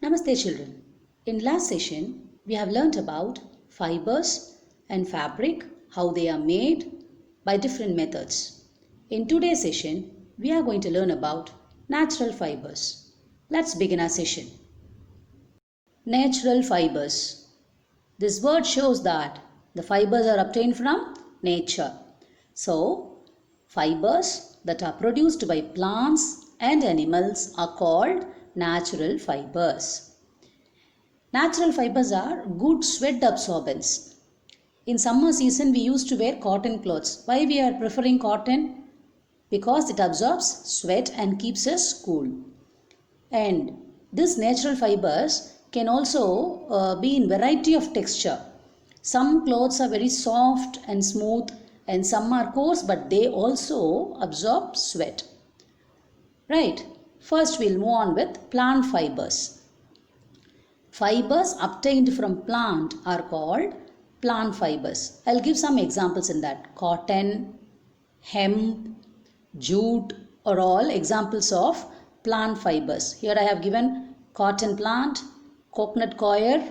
Namaste children. In last session, we have learnt about fibers and fabric, how they are made by different methods. In today's session, we are going to learn about natural fibers. Let's begin our session. Natural fibers. This word shows that the fibers are obtained from nature. So, fibers that are produced by plants and animals are called natural fibers. Natural fibers are good sweat absorbents. In summer season, we used to wear cotton clothes. Why we are preferring cotton? Because it absorbs sweat and keeps us cool. And these natural fibers can also be in variety of texture. Some clothes are very soft and smooth and some are coarse, but they also absorb sweat. Right. First we'll move on with plant fibers. Fibers obtained from plant are called plant fibers. I'll give some examples in that. Cotton, hemp, jute are all examples of plant fibers. Here I have given cotton plant, coconut coir,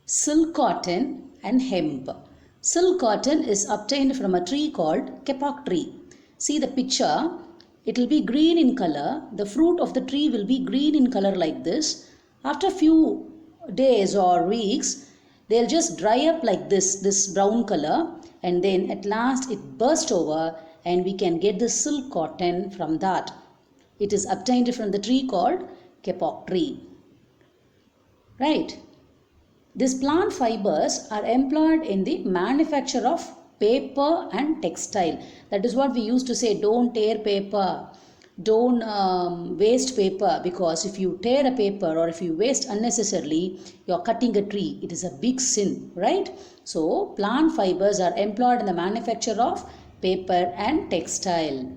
silk cotton and hemp. Silk cotton is obtained from a tree called kapok tree. See the picture, it will be green in color. The fruit of the tree will be green in color like this. After a few days or weeks, they'll just dry up like this brown color, and then at last it bursts over and we can get the silk cotton from that. It is obtained from the tree called kapok tree. Right. These plant fibers are employed in the manufacture of paper and textile. That is what we used to say, don't tear paper, don't waste paper, because if you tear a paper or if you waste unnecessarily, you are cutting a tree. It is a big sin, right? So, plant fibers are employed in the manufacture of paper and textile.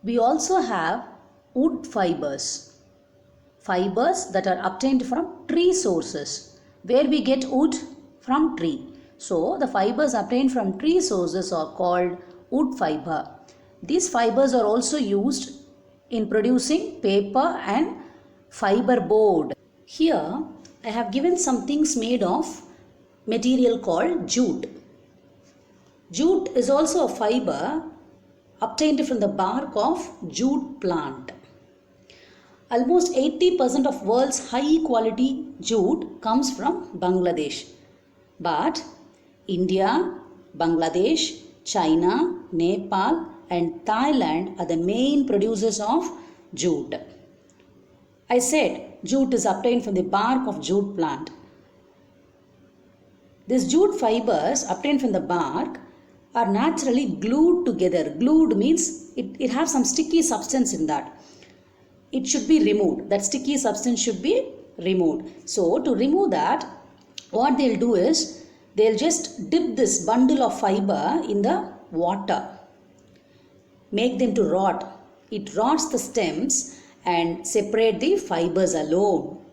We also have wood fibers. Fibers that are obtained from tree sources. Where we get wood? From tree. So, the fibers obtained from tree sources are called wood fiber. These fibers are also used in producing paper and fiber board. Here, I have given some things made of material called jute. Jute is also a fiber obtained from the bark of jute plant. Almost 80% of world's high quality jute comes from Bangladesh. But India, Bangladesh, China, Nepal and Thailand are the main producers of jute. I said jute is obtained from the bark of jute plant. These jute fibers obtained from the bark are naturally glued together. Glued means it has some sticky substance in that. It should be removed. That sticky substance should be removed. So to remove that, what they'll do is they'll just dip this bundle of fiber in the water. Make them to rot. It rots the stems and separate the fibers alone.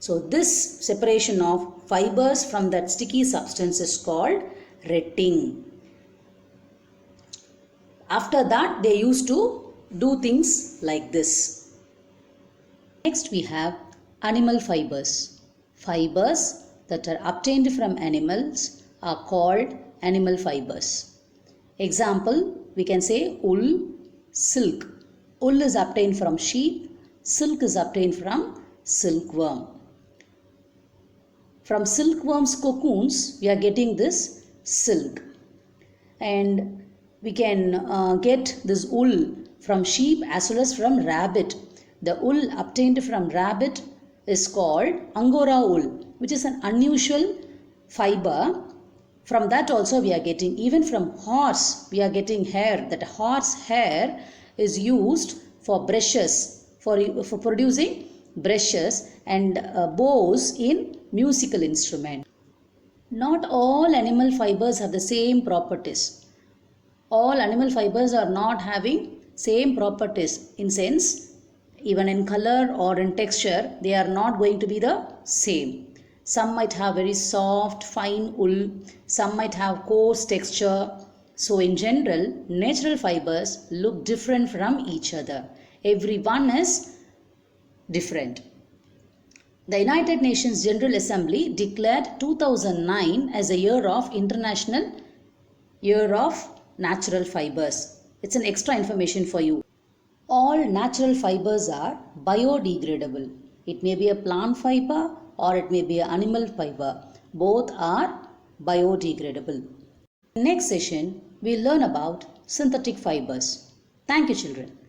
So this separation of fibers from that sticky substance is called retting. After that, they used to do things like this. Next we have animal fibers. Fibers that are obtained from animals are called animal fibers. Example, we can say wool, silk. Wool is obtained from sheep, silk is obtained from silkworm. From silkworm's cocoons, we are getting this silk. And we can get this wool from sheep as well as from rabbit. The wool obtained from rabbit is called Angora wool, which is an unusual fiber. From that also we are getting, even from horse, we are getting hair. That horse hair is used for brushes, for producing brushes and bows in musical instrument. Not all animal fibers have the same properties. All animal fibers are not having same properties in sense, even in color or in texture, they are not going to be the same. Some might have very soft, fine wool. Some might have coarse texture. So in general, natural fibers look different from each other. Every one is different. The United Nations General Assembly declared 2009 as a year of International Year of Natural Fibers. It's an extra information for you. All natural fibers are biodegradable. It may be a plant fiber or it may be an animal fiber. Both are biodegradable. Next session, we'll learn about synthetic fibers. Thank you, children.